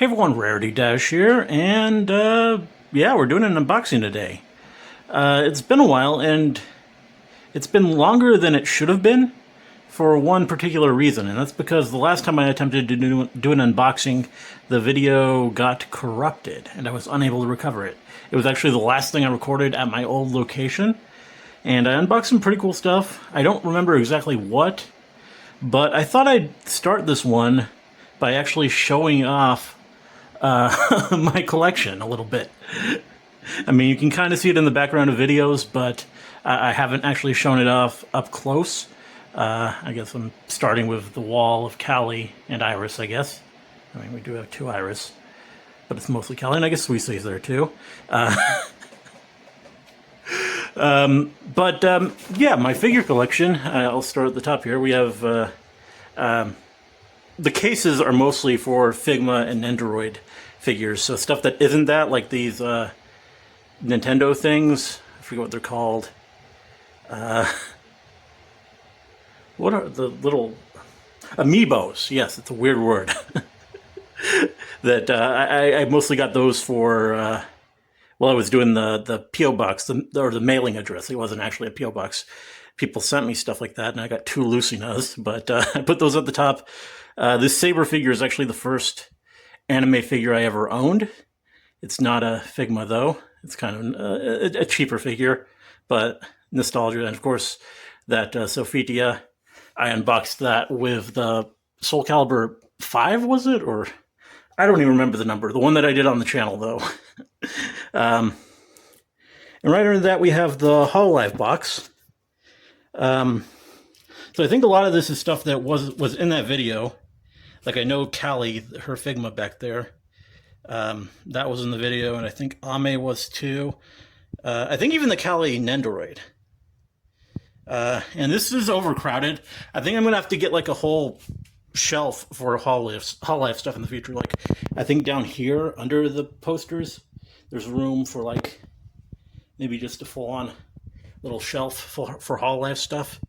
Hey everyone, Rarity Dash here, and yeah, we're doing an unboxing today. It's been a while, and it's been longer than it should have been for one particular reason, and that's because the last time I attempted to do an unboxing, the video got corrupted, and I was unable to recover it. It was actually the last thing I recorded at my old location, and I unboxed some pretty cool stuff. I don't remember exactly what, but I thought I'd start this one by actually showing off my collection a little bit. I mean, you can kind of see it in the background of videos, but I haven't actually shown it off up close. I guess I'm starting with the wall of Callie and Iris, I guess. I mean, we do have two Iris, but it's mostly Callie, and I guess Sweetie's there too. Yeah, my figure collection, I'll start at the top here. We have, the cases are mostly for Figma and Nendoroid figures, so stuff that isn't that, like these Nintendo things, I forget what they're called. What are the little amiibos? Yes, it's a weird word. That I mostly got those for while I was doing the P.O. box, or the mailing address. It wasn't actually a P.O. box. People sent me stuff like that, and I got two Lucinas, but I put those at the top. This Saber figure is actually the first anime figure I ever owned. It's not a Figma, though. It's kind of a cheaper figure, but nostalgia. And of course, that Sophitia, I unboxed that with the Soul Calibur 5, was it? Or I don't even remember the number. The one that I did on the channel, though. And right under that, we have the Hololive box. So I think a lot of this is stuff that was in that video. Like, I know Callie, her Figma back there, that was in the video, and I think Ame was too. I think even the Callie Nendoroid. And this is overcrowded. I think I'm going to have to get, like, a whole shelf for Hololive stuff in the future. Like, I think down here, under the posters, there's room for, like, maybe just a full-on little shelf for Hololive stuff.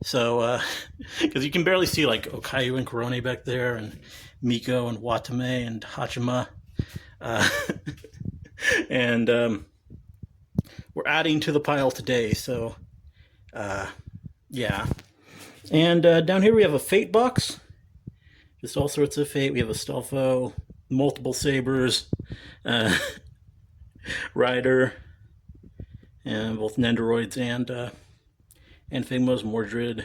So, because you can barely see, like, Okayu and Korone back there, and Miko and Watame and Hachima. And we're adding to the pile today, so, yeah. And down here we have a Fate box. Just all sorts of Fate. We have a Stelfo, multiple Sabers, Rider, and both Nendoroids and Figma's Mordred.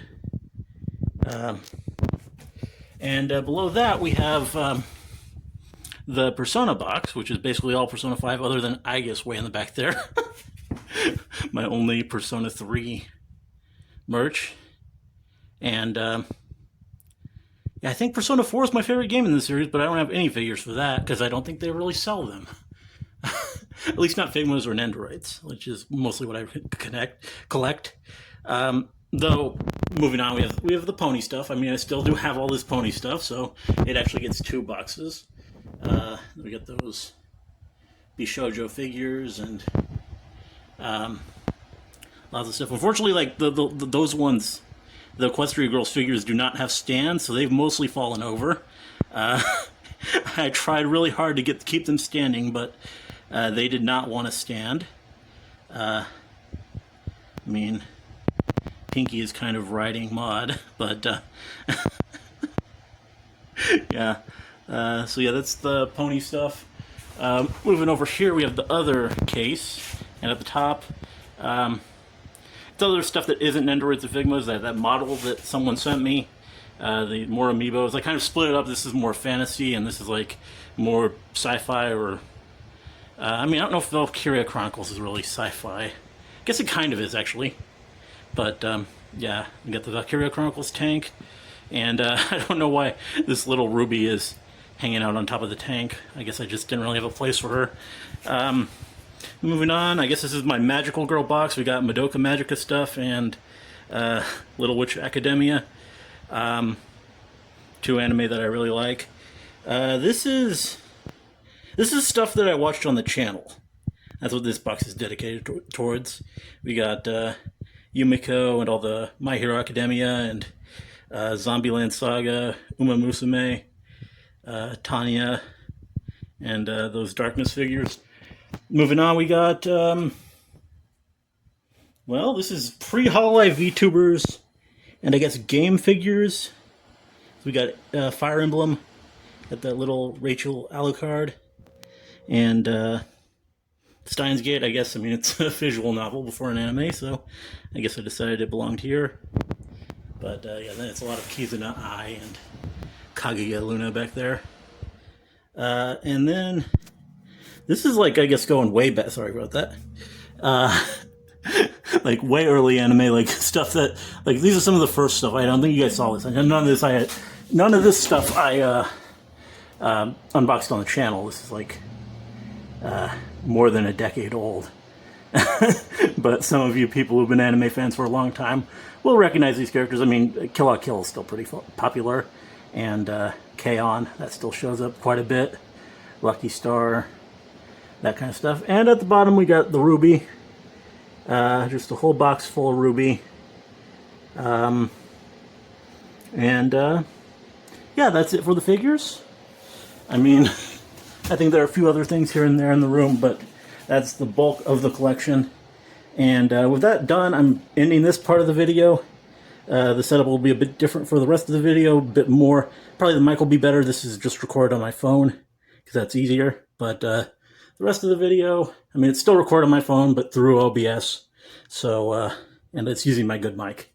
And below that we have the Persona box, which is basically all Persona 5, other than Aegis way in the back there. My only Persona 3 merch. And yeah, I think Persona 4 is my favorite game in the series, but I don't have any figures for that, because I don't think they really sell them. At least not Figmas or Nendoroids, which is mostly what I collect. Though, moving on, we have the pony stuff. I mean, I still do have all this pony stuff, so it actually gets two boxes. We got those Bishoujo figures and lots of stuff. Unfortunately, like those ones, the Equestria Girls figures do not have stands, so they've mostly fallen over. I tried really hard to keep them standing, but they did not want to stand. I mean, Pinky is kind of riding Maud, but yeah. So yeah, that's the pony stuff. Moving over here, we have the other case, and at the top, it's other stuff that isn't Nendoroids and Figmas. That model that someone sent me, the more amiibos. I kind of split it up. This is more fantasy, and this is like more sci-fi, or I mean, I don't know if Valkyria Chronicles is really sci-fi. I guess it kind of is, actually. But yeah, we got the Valkyria Chronicles tank, and I don't know why this little Ruby is hanging out on top of the tank. I guess I just didn't really have a place for her. Moving on, I guess this is my Magical Girl box. We got Madoka Magica stuff and Little Witch Academia. Two anime that I really like. This is stuff that I watched on the channel. That's what this box is dedicated towards. We got Yumiko and all the My Hero Academia and Zombieland Saga, Uma Musume, Tanya, and those Darkness figures. Moving on, we got, well, this is pre-Hololive VTubers, and I guess game figures. We got Fire Emblem, got that little Rachel Alucard, and Steins Gate. I guess, I mean, it's a visual novel before an anime, so I guess I decided it belonged here. But yeah, then it's a lot of Kizuna Ai and Kaguya Luna back there. And then this is like, I guess, going way back. Sorry about that. Like way early anime, like stuff that, like, these are some of the first stuff. I don't think you guys saw this. None of this stuff I unboxed on the channel. This is like more than a decade old. But some of you people who've been anime fans for a long time will recognize these characters. I mean, Kill la Kill is still pretty popular, and K-On! That still shows up quite a bit. Lucky Star, that kind of stuff. And at the bottom we got the Ruby. Just a whole box full of Ruby. Yeah, that's it for the figures. I mean, I think there are a few other things here and there in the room, but that's the bulk of the collection. And with that done, I'm ending this part of the video. The setup will be a bit different for the rest of the video, a bit more. Probably the mic will be better. This is just recorded on my phone, because that's easier. But the rest of the video, I mean, it's still recorded on my phone, but through OBS. So, and it's using my good mic.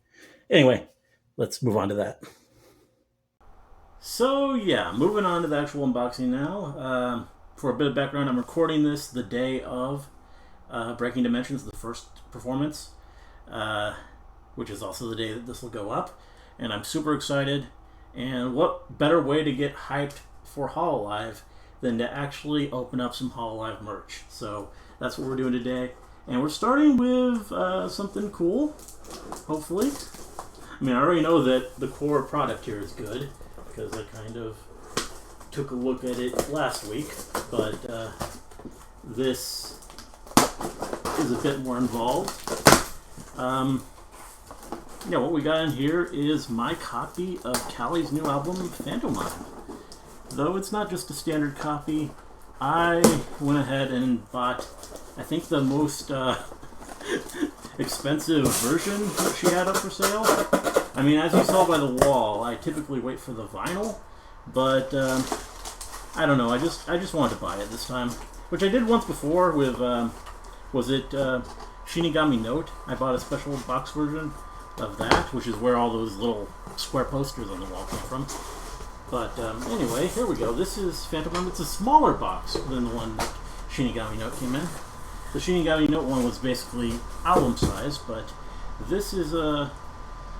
Anyway, let's move on to that. So, yeah, moving on to the actual unboxing now. For a bit of background, I'm recording this the day of Breaking Dimensions, the first performance, which is also the day that this will go up. And I'm super excited. And what better way to get hyped for Hololive than to actually open up some Hololive merch. So that's what we're doing today. And we're starting with something cool, hopefully. I mean, I already know that the core product here is good, because I kind of took a look at it last week. But this is a bit more involved. Yeah, what we got in here is my copy of Callie's new album, Phantomime. Though it's not just a standard copy, I went ahead and bought, I think, the most expensive version that she had up for sale. I mean, as you saw by the wall, I typically wait for the vinyl, but I don't know, I just wanted to buy it this time. Which I did once before with, was it Shinigami Note? I bought a special box version of that, which is where all those little square posters on the wall come from. But anyway, here we go. This is Phantomime. It's a smaller box than the one that Shinigami Note came in. The Shinigami Note one was basically album size, but this is a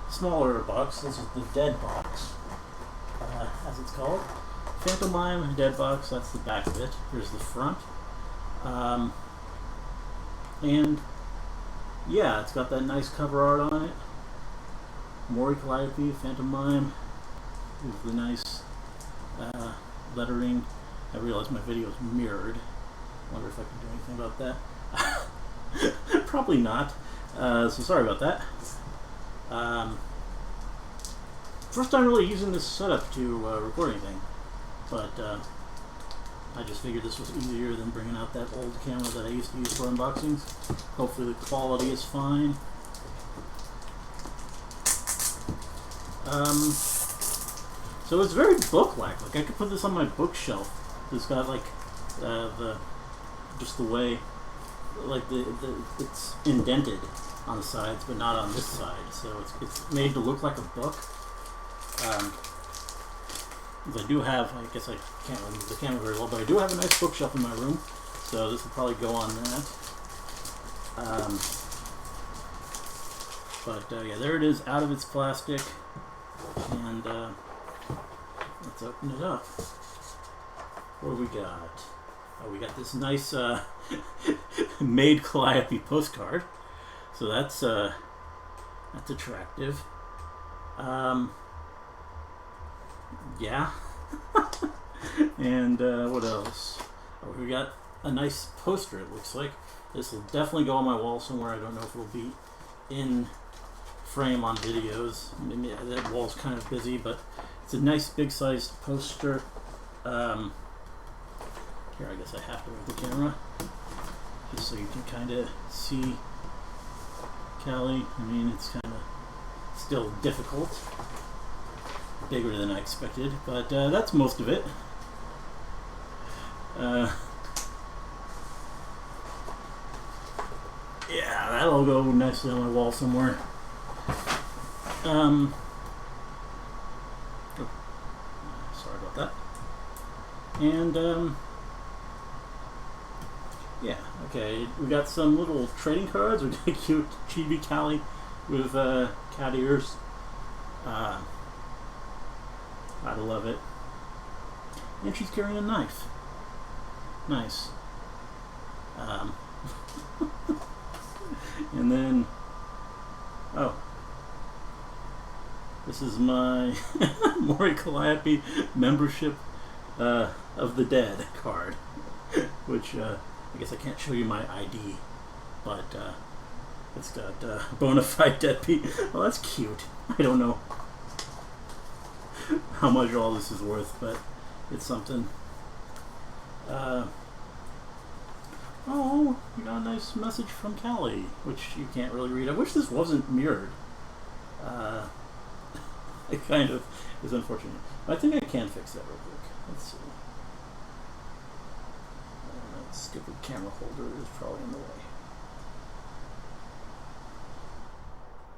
smaller box. This is the Dead Box, as it's called. Phantomime Dead Box, that's the back of it. Here's the front. And yeah, it's got that nice cover art on it. Mori Calliope, Phantomime. Here's the nice lettering. I realize my video is mirrored. Wonder if I can do anything about that. Probably not. So sorry about that. First time really using this setup to record anything, but I just figured this was easier than bringing out that old camera that I used to use for unboxings. Hopefully the quality is fine. So it's very book-like. Like, I could put this on my bookshelf. It's got like just the way, like it's indented on the sides, but not on this side. So it's made to look like a book. I do have, I guess I can't really move the camera very well, but I do have a nice bookshelf in my room, so this will probably go on that. Yeah, there it is, out of its plastic, and let's open it up. What do we got? Oh, we got this nice made Calliope postcard, so that's attractive. Yeah. And what else? Oh, we got a nice poster, it looks like. This will definitely go on my wall somewhere. I don't know if it'll be in frame on videos. Maybe that wall's kind of busy, but it's a nice big sized poster. Here, I guess I have to move the camera just so you can kind of see Callie. I mean, it's kind of still difficult, bigger than I expected, but that's most of it. Yeah, that'll go nicely on my wall somewhere. Oh, sorry about that. And yeah, okay, we got some little trading cards. We got a cute chibi Callie with cat ears. I love it. And she's carrying a knife. Nice. And then, oh, this is my Mori Calliope membership of the dead card, which I guess I can't show you my ID, but it's got bona fide deadbeat. Well, that's cute. I don't know how much all this is worth, but it's something. Oh, you got a nice message from Callie, which you can't really read. I wish this wasn't mirrored. It kind of is unfortunate. But I think I can fix that real quick. Let's see. That stupid camera holder is probably in the way.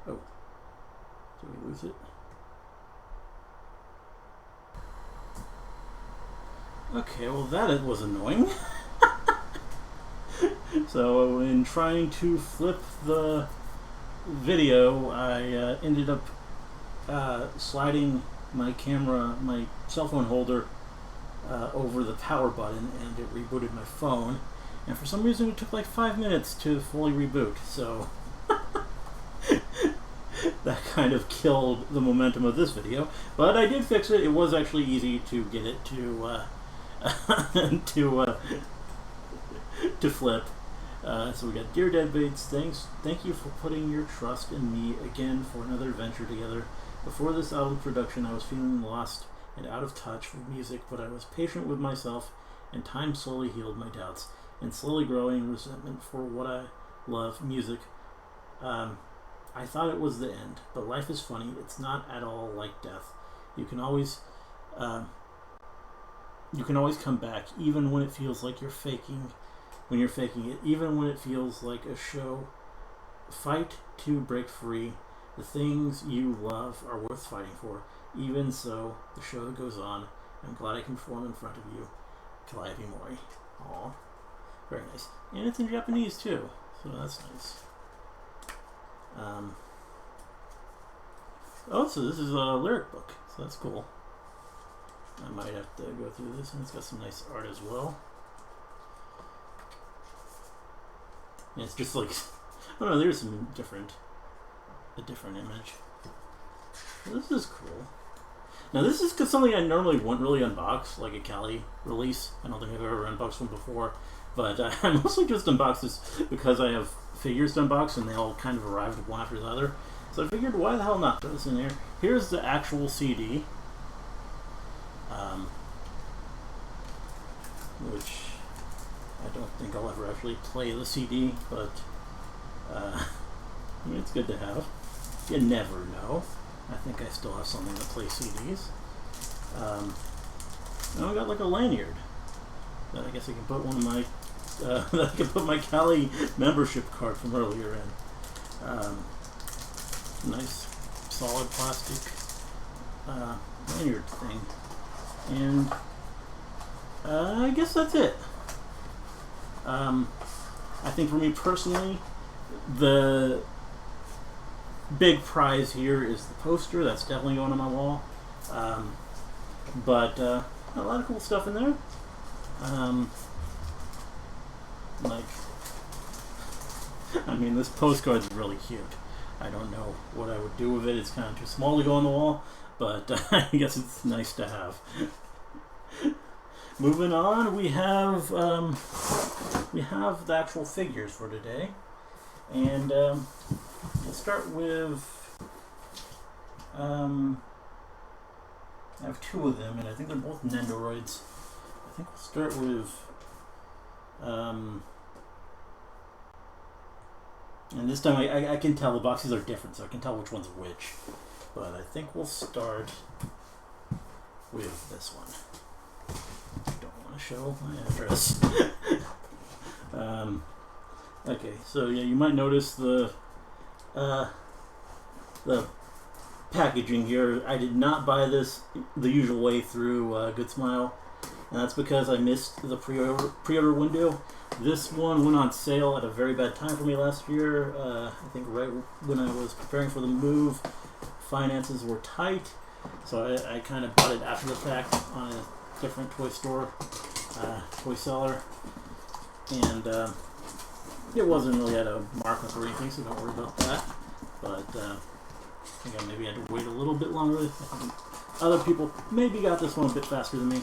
Oh. Did we lose it? Okay, well that was annoying. So in trying to flip the video, I ended up sliding my camera, my cell phone holder, over the power button, and it rebooted my phone. And for some reason it took like 5 minutes to fully reboot, so that kind of killed the momentum of this video. But I did fix it. It was actually easy to get it to to flip. So we got Dear Deadbaits, thank you for putting your trust in me again for another adventure together. Before this album production, I was feeling lost and out of touch with music, but I was patient with myself, and time slowly healed my doubts and slowly growing resentment for what I love, music. I thought it was the end, but life is funny. It's not at all like death. You can always come back, even when it feels like you're faking. When you're faking it, even when it feels like a show. Fight to break free. The things you love are worth fighting for. Even so, the show goes on. I'm glad I can perform in front of you. Calliope Mori. Aw. Very nice. And it's in Japanese too, so that's nice. Oh, so this is a lyric book, so that's cool. I might have to go through this, and it's got some nice art as well. And it's just like, oh no, there's some a different image. Well, this is cool. Now this is something I normally wouldn't really unbox, like a Callie release. I don't think I've ever unboxed one before, but I mostly just unbox this because I have figures to unbox, and they all kind of arrived one after the other. So I figured, why the hell not throw this in here? Here's the actual CD, which I don't think I'll ever actually play the CD, but I mean, it's good to have. You never know. I think I still have something to play CDs. Now I got like a lanyard that I guess I can put one of my that I can put my Callie membership card from earlier in. Nice solid plastic lanyard thing, and I guess that's it. I think for me personally, the big prize here is the poster. That's definitely going on my wall. But a lot of cool stuff in there. Like, I mean, this postcard's really cute. I don't know what I would do with it. It's kind of too small to go on the wall, but I guess it's nice to have. Moving on, we have the actual figures for today, and we'll start with. I have two of them, and I think they're both Nendoroids. I think we'll start with And this time I can tell the boxes are different, so I can tell which one's which. But I think we'll start with this one. Don't want to show my address. Okay, so yeah, you might notice the packaging here. I did not buy this the usual way through Good Smile, and that's because I missed the pre-order window. This one went on sale at a very bad time for me last year. I think right when I was preparing for the move, finances were tight, so I kind of bought it after the fact on a different toy store, toy seller, and it wasn't really at a markup or anything, so don't worry about that. But I think I maybe had to wait a little bit longer. Other people maybe got this one a bit faster than me,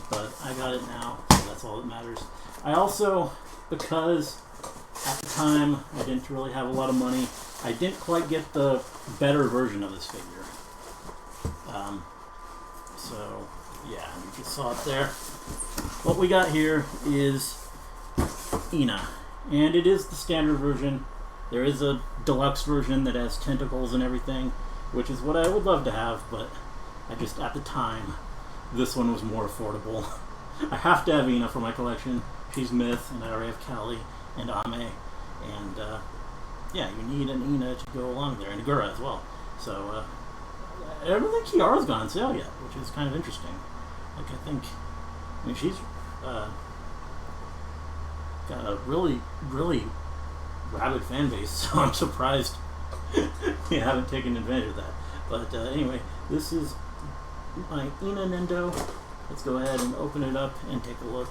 but I got it now, so that's all that matters. I also, because at the time I didn't really have a lot of money, I didn't quite get the better version of this figure. So yeah, you just saw it there. What we got here is Ina, and it is the standard version. There is a deluxe version that has tentacles and everything, which is what I would love to have, but I just, at the time, this one was more affordable. I have to have Ina for my collection. She's Myth, and I already have Callie and Ame, and yeah, you need an Ina to go along there, and Gura as well. So I don't think Kiara's gone on sale yet, which is kind of interesting. Like, I mean, she's got a really, really rabid fan base, so I'm surprised you haven't taken advantage of that. But anyway, this is my Ina Nendo. Let's go ahead and open it up and take a look.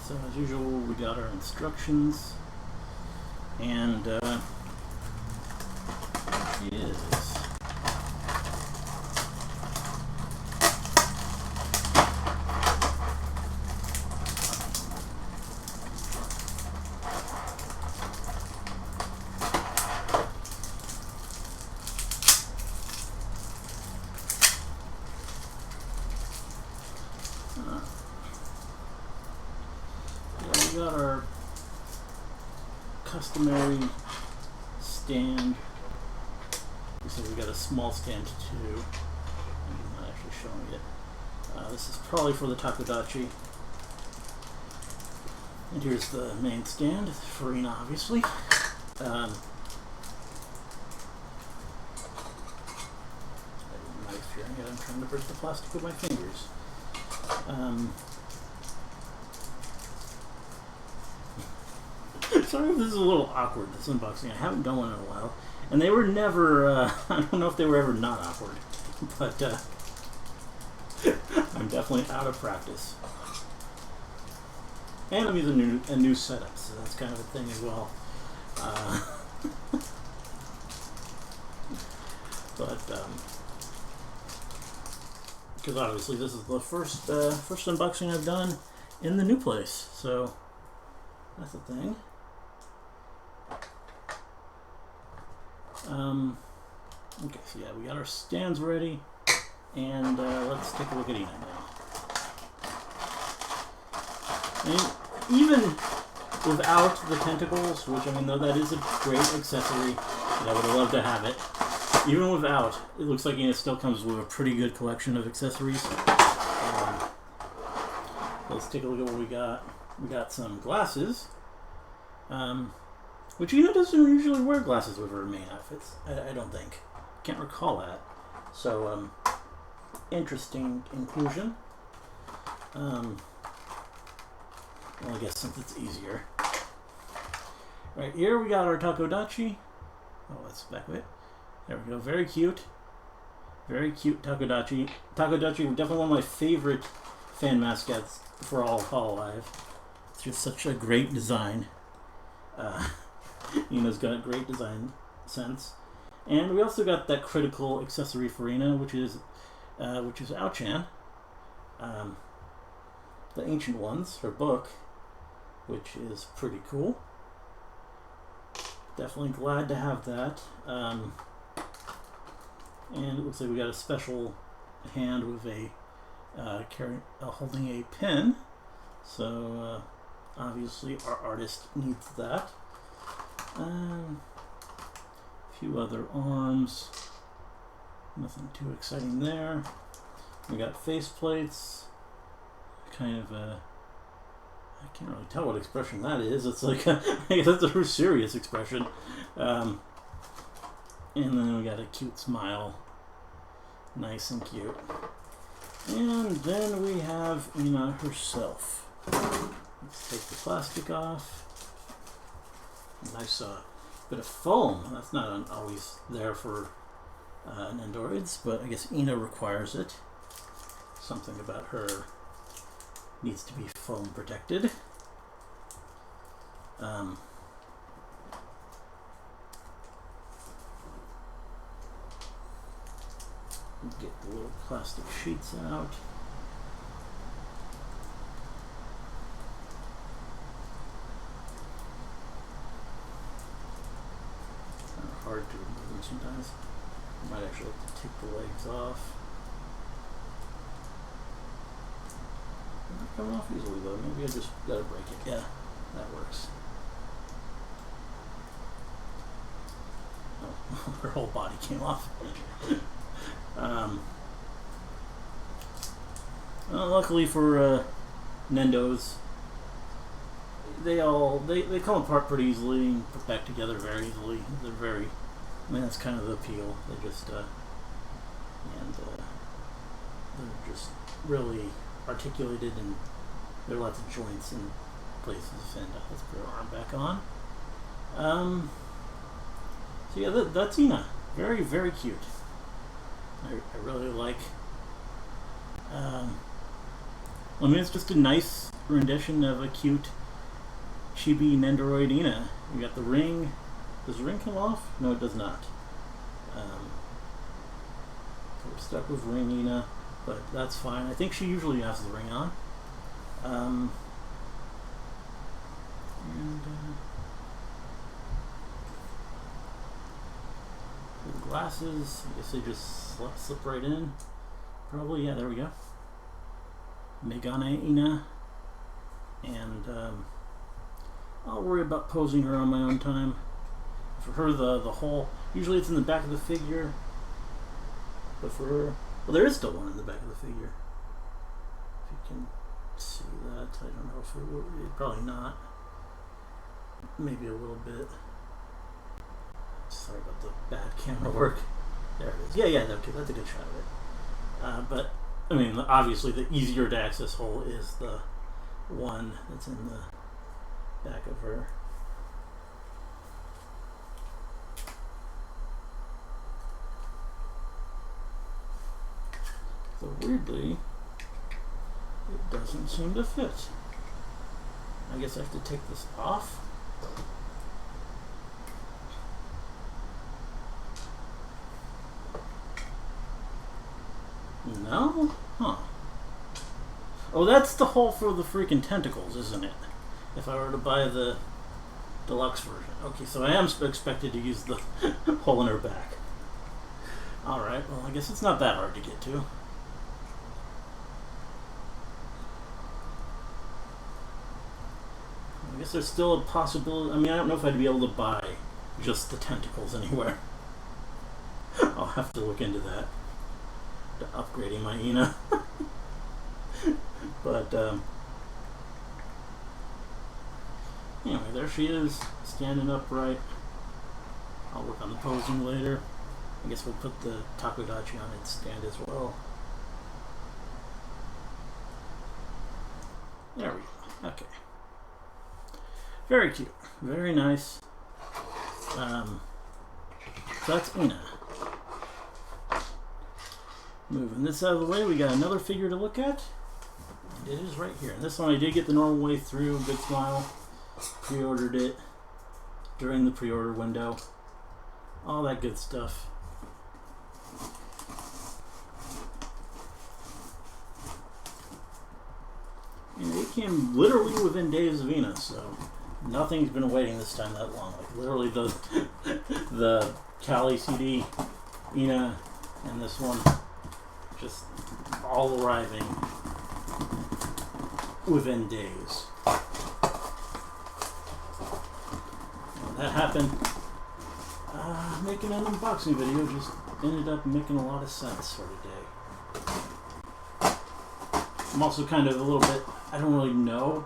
So as usual, we got our instructions, and is we got our customary stand. So we got a small stand too. I'm not actually showing it. This is probably for the Takodachi. And here's the main stand for Ina, obviously. Knife here. I'm trying to break the plastic with my fingers. Sorry if this is a little awkward, this unboxing. I haven't done one in a while. And they were never, I don't know if they were ever not awkward, but I'm definitely out of practice. And I'm using a new setup, so that's kind of a thing as well. Because obviously this is the first unboxing I've done in the new place, so that's a thing. Okay, so yeah, we got our stands ready, and let's take a look at Ina now. And even without the tentacles, which, I mean, though that is a great accessory, and I would love to have it, even without, it looks like Ina still comes with a pretty good collection of accessories. Let's take a look at what we got. We got some glasses. Which Ina doesn't usually wear glasses with her main outfits. I don't think. Can't recall that. So, interesting inclusion. Well, I guess since it's easier. Right here we got our Takodachi. Oh, let's back it. There we go. Very cute. Very cute Takodachi. Takodachi, definitely one of my favorite fan mascots for all of Hololive. It's just such a great design. Ina's got a great design sense. And we also got that critical accessory for Ina, which is Ao-chan, the Ancient Ones, her book, which is pretty cool. Definitely glad to have that. And it looks like we got a special hand with a holding a pen. So obviously our artist needs that. A few other arms. Nothing too exciting there. We got face plates. Kind of a... I can't really tell what expression that is. It's like I guess that's a serious expression. And then we got a cute smile. Nice and cute. And then we have Ina herself. Let's take the plastic off. Nice bit of foam. That's not always there for Nendoroids, but I guess Ina requires it. Something about her needs to be foam protected. Get the little plastic sheets out. Kind of hard to remove them sometimes. I might actually have to take the legs off. They're not coming off easily though. Maybe I just gotta break it. Yeah, that works. Oh, her whole body came off. Well, luckily for Nendos, they come apart pretty easily and put back together very easily. They're very, I mean, that's kind of the appeal. They just they're just really articulated, and there are lots of joints and places. And let's put her arm back on. So yeah, that's Ina. Very, very cute. I really like. I mean, it's just a nice rendition of a cute chibi Nendoroid Ina. You got the ring. Does the ring come off? No, it does not. So we're stuck with ring Ina, but that's fine. I think she usually has the ring on. The glasses, I guess they just slip right in. Probably, yeah, there we go. Megane Ina. And I'll worry about posing her on my own time. For her, the whole, usually it's in the back of the figure. But for her, well, there is still one in the back of the figure. If you can see that, I don't know if it will, probably not. Maybe a little bit. Sorry about the bad camera work. There it is. Yeah, okay, that's a good shot of it. But, I mean, obviously the easier to access hole is the one that's in the back of her. So weirdly, it doesn't seem to fit. I guess I have to take this off. No? Huh. Oh, that's the hole for the freaking tentacles, isn't it? If I were to buy the deluxe version. Okay, so I am expected to use the hole in her back. Alright, well, I guess it's not that hard to get to. I guess there's still a possibility. I mean, I don't know if I'd be able to buy just the tentacles anywhere. I'll have to look into that. To upgrading my Ina. But anyway, there she is, standing upright. I'll work on the posing later. I guess we'll put the takodachi on its stand as well. There we go. Okay. Very cute. Very nice. So that's Ina. Moving this out of the way, we got another figure to look at. It is right here. And this one I did get the normal way through. Good smile. Pre-ordered it during the pre-order window. all that good stuff. And it came literally within days of Ina, so nothing's been waiting this time that long. Like literally the Cali CD, Ina, and this one just all arriving within days. When that happened, making an unboxing video just ended up making a lot of sense for today. I'm also kind of a little bit, I don't really know.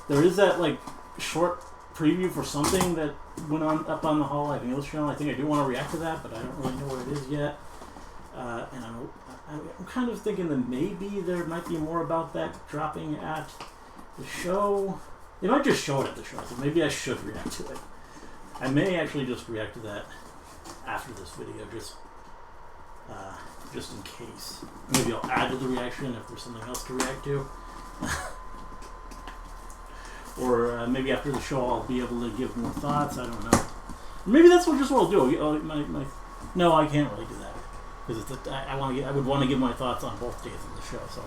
There is that like short preview for something that went on up on the Hololive English channel. I think I do want to react to that, but I don't really know what it is yet. And I'm kind of thinking that maybe there might be more about that dropping at the show. They might just show it at the show, so maybe I should react to it. I may actually just react to that after this video, just in case. Maybe I'll add to the reaction if there's something else to react to. Or maybe after the show I'll be able to give more thoughts. I don't know. Maybe that's what I'll do. No, I can't really do that because I would want to give my thoughts on both days of the show. So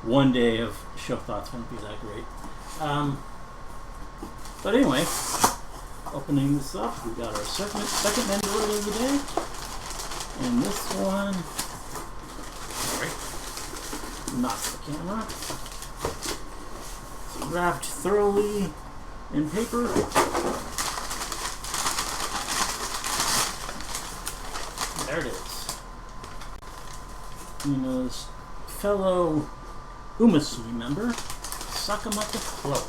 one day of show thoughts wouldn't be that great. But anyway, opening this up, we got our second Nendoroid of the day, and this one. Sorry, knock the camera. Wrapped thoroughly in paper. There it is. Nina's fellow Umasui member, Sakamata Chloe.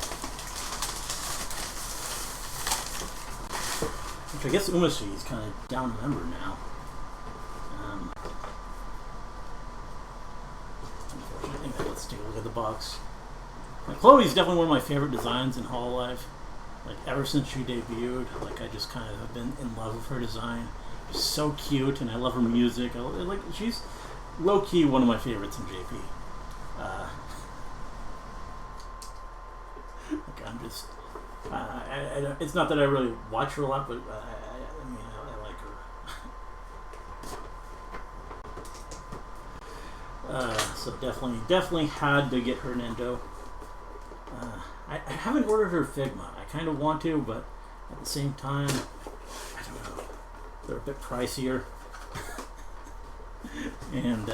Which I guess Umasui is kind of down a member now. Unfortunately, let's take a look at the box. Chloe's definitely one of my favorite designs in Hololive. Like ever since she debuted, like I just kind of have been in love with her design. She's so cute, and I love her music. She's low key one of my favorites in JP. Like I'm just, it's not that I really watch her a lot, but I like her. So definitely had to get her Nendo. I haven't ordered her Figma. I kind of want to, but at the same time, I don't know. They're a bit pricier. And,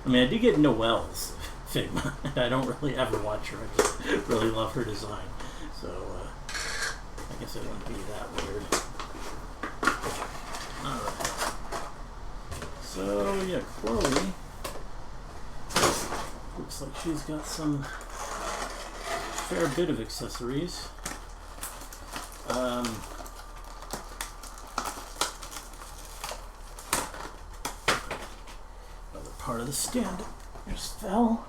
I did get Noelle's Figma. I don't really ever watch her. I just really love her design. So, I guess it wouldn't be that weird. Alright. So, yeah, Chloe. Looks like she's got some fair bit of accessories. Another part of the stand just fell.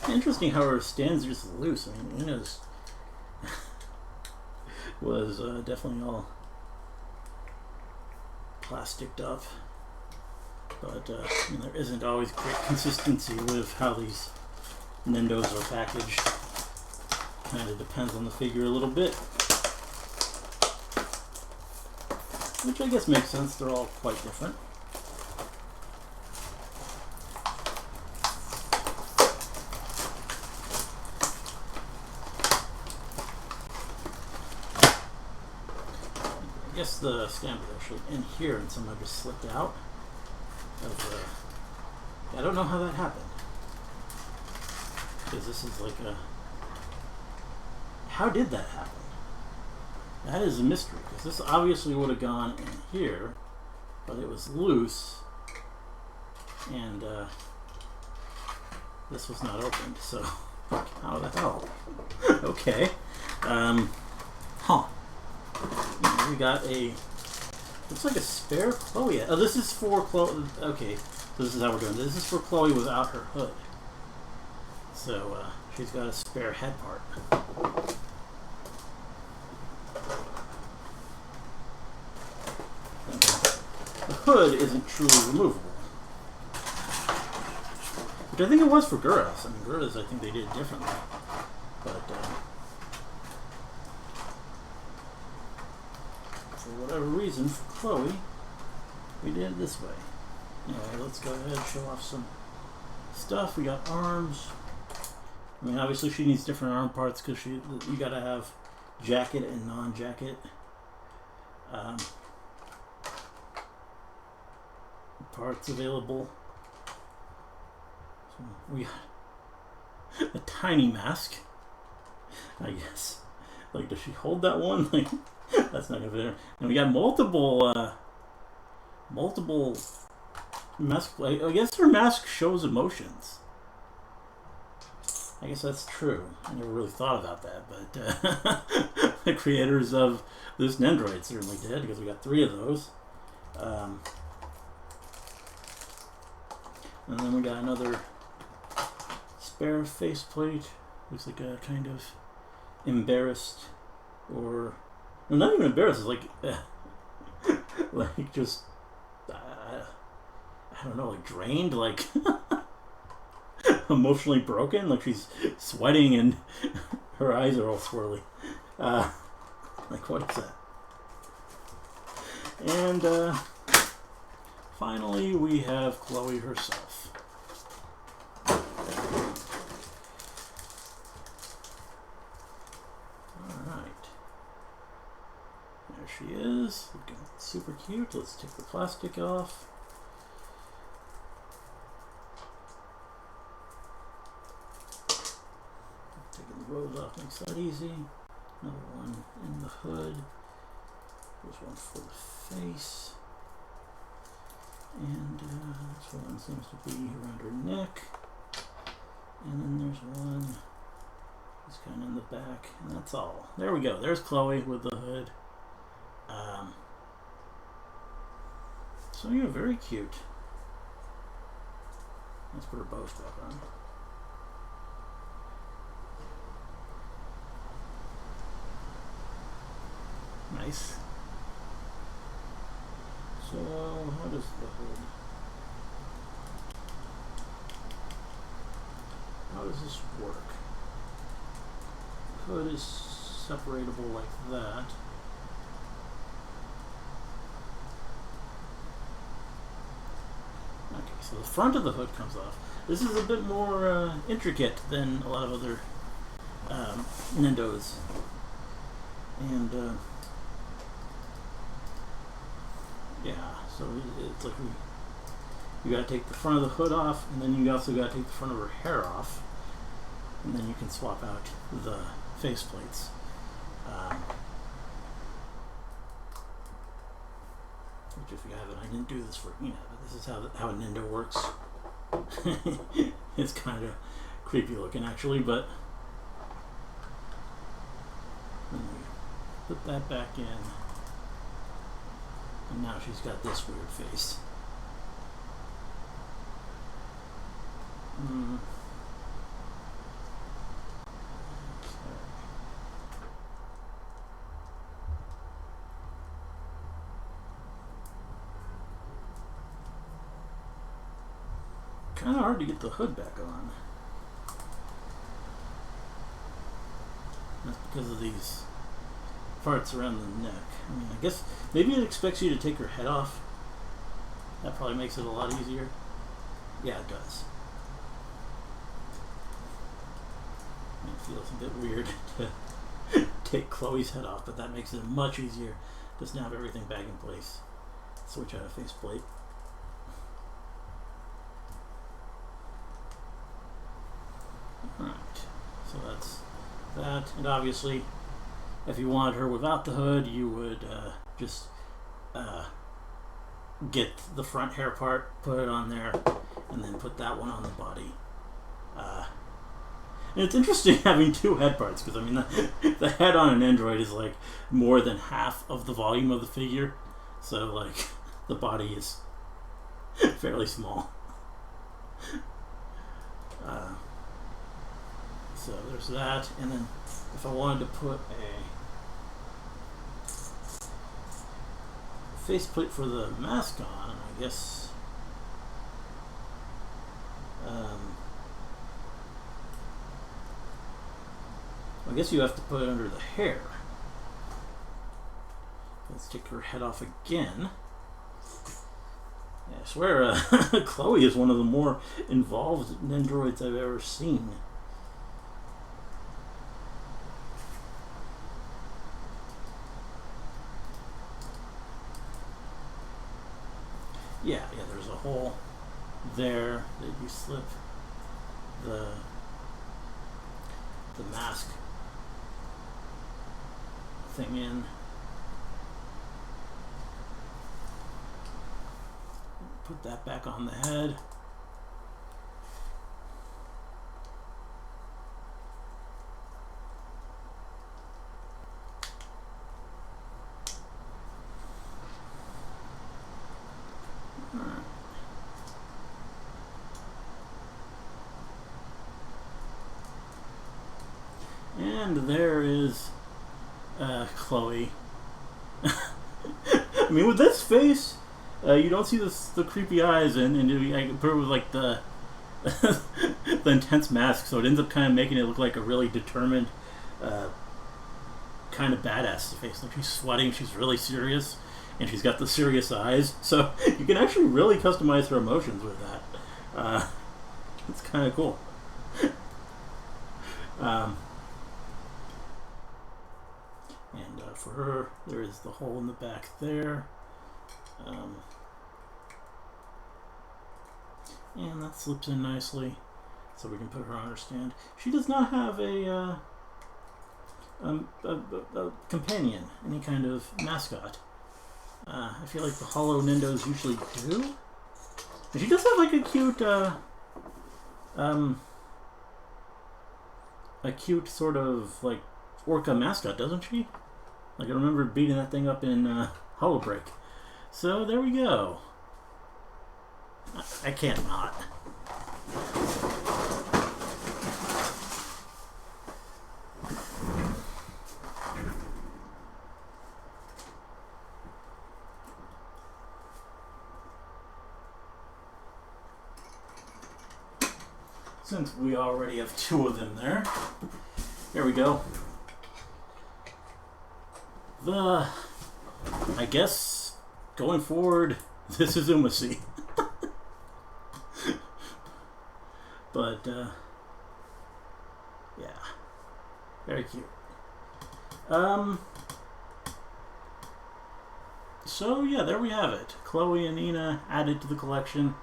Interesting how her stand's just loose. Ina's was definitely all plasticed up. But there isn't always great consistency with how these Nendos are packaged. Kind of depends on the figure a little bit. Which I guess makes sense, they're all quite different. I guess the stamp is actually in here and somehow just slipped out. I don't know how that happened. Because this is like a... How did that happen? That is a mystery. Because this obviously would have gone in here, but it was loose. And this was not opened, so how the hell? Okay. We got a... Looks like a spare Chloe. Oh, this is for Chloe. Okay, so this is how we're doing. This is for Chloe without her hood. So she's got a spare head part. The hood isn't truly removable, which I think it was for Gura's. Gura's, I think they did it differently, but for whatever reason, for Chloe, we did it this way. Anyway, let's go ahead and show off some stuff. We got arms. I mean, obviously she needs different arm parts because you gotta have jacket and non-jacket. Parts available. So we got a tiny mask, I guess. Like, does she hold that one? Like, that's not gonna fit her. And we got multiple mask. I guess her mask shows emotions. I guess that's true. I never really thought about that, but the creators of this Nendoroid certainly did, because we got 3 of those. And then we got another spare faceplate. Looks like a kind of embarrassed, or no, not even embarrassed. It's like, like just I don't know, like drained, like emotionally broken. Like she's sweating and her eyes are all swirly. Like, what is that? And finally, we have Chloe herself. Alright. There she is. Looking super cute. Let's take the plastic off. Taking the rose off makes that easy. Another one in the hood. There's one for the face. And this one seems to be around her neck. And then there's one that's kind of in the back. And that's all. There we go. There's Chloe with the hood. So yeah, very cute. Let's put her bows back on. Nice. So, how does the hood? How does this work? The hood is separatable like that. Okay, so the front of the hood comes off. This is a bit more intricate than a lot of other Nendos. And yeah, so it's like you gotta take the front of the hood off, and then you also gotta take the front of her hair off, and then you can swap out the face plates. Which, if you haven't, I didn't do this for but this is how a Nendo works. It's kind of creepy looking, actually, but then we put that back in. And now she's got this weird face. Kind of hard to get the hood back on. That's because of these parts around the neck. I mean, I guess maybe it expects you to take her head off. That probably makes it a lot easier. Yeah, it does. It feels a bit weird to take Chloe's head off, but that makes it much easier to snap everything back in place. Switch out a faceplate. Alright, so that's that. And obviously, if you wanted her without the hood, you would just get the front hair part, put it on there, and then put that one on the body. And it's interesting having 2 head parts, because I mean the head on an Nendoroid is like more than half of the volume of the figure, so like the body is fairly small. So there's that, and then if I wanted to put a faceplate for the mask on, I guess you have to put it under the hair. Let's take her head off again. Yeah, I swear, Chloe is one of the more involved Nendoroids I've ever seen. Yeah, there's a hole there that you slip the mask thing in. Put that back on the head. And there is Chloe. I mean, with this face, you don't see the creepy eyes, and I put it with like the the intense mask, so it ends up kind of making it look like a really determined, kind of badass face. Like she's sweating, she's really serious, and she's got the serious eyes. So you can actually really customize her emotions with that. It's kind of cool. And for her, there is the hole in the back there. And that slips in nicely, so we can put her on her stand. She does not have a companion, any kind of mascot. I feel like the Holo Nendos usually do. But she does have like a cute sort of like orca mascot, doesn't she? Like I remember beating that thing up in Hollow Break. So there we go. I can't not. Since we already have two of them there, there we go. I guess going forward, this is Umasi. But yeah, very cute. So yeah, there we have it. Chloe and Ina added to the collection.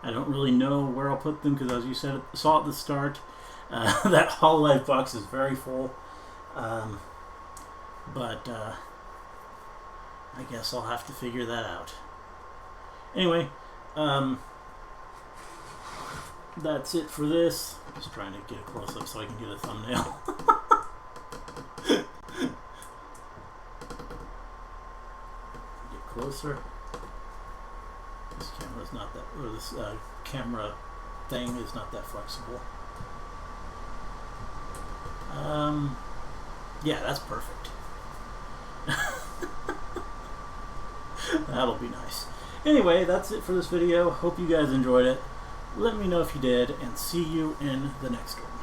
I don't really know where I'll put them because, as you saw at the start, that Hololive box is very full. But I guess I'll have to figure that out. Anyway, that's it for this. Just trying to get a close-up so I can get a thumbnail. Get closer. This camera's not that, or this camera thing is not that flexible. Yeah, that's perfect. That'll be nice. Anyway, that's it for this video. Hope you guys enjoyed it. Let me know if you did, and see you in the next one.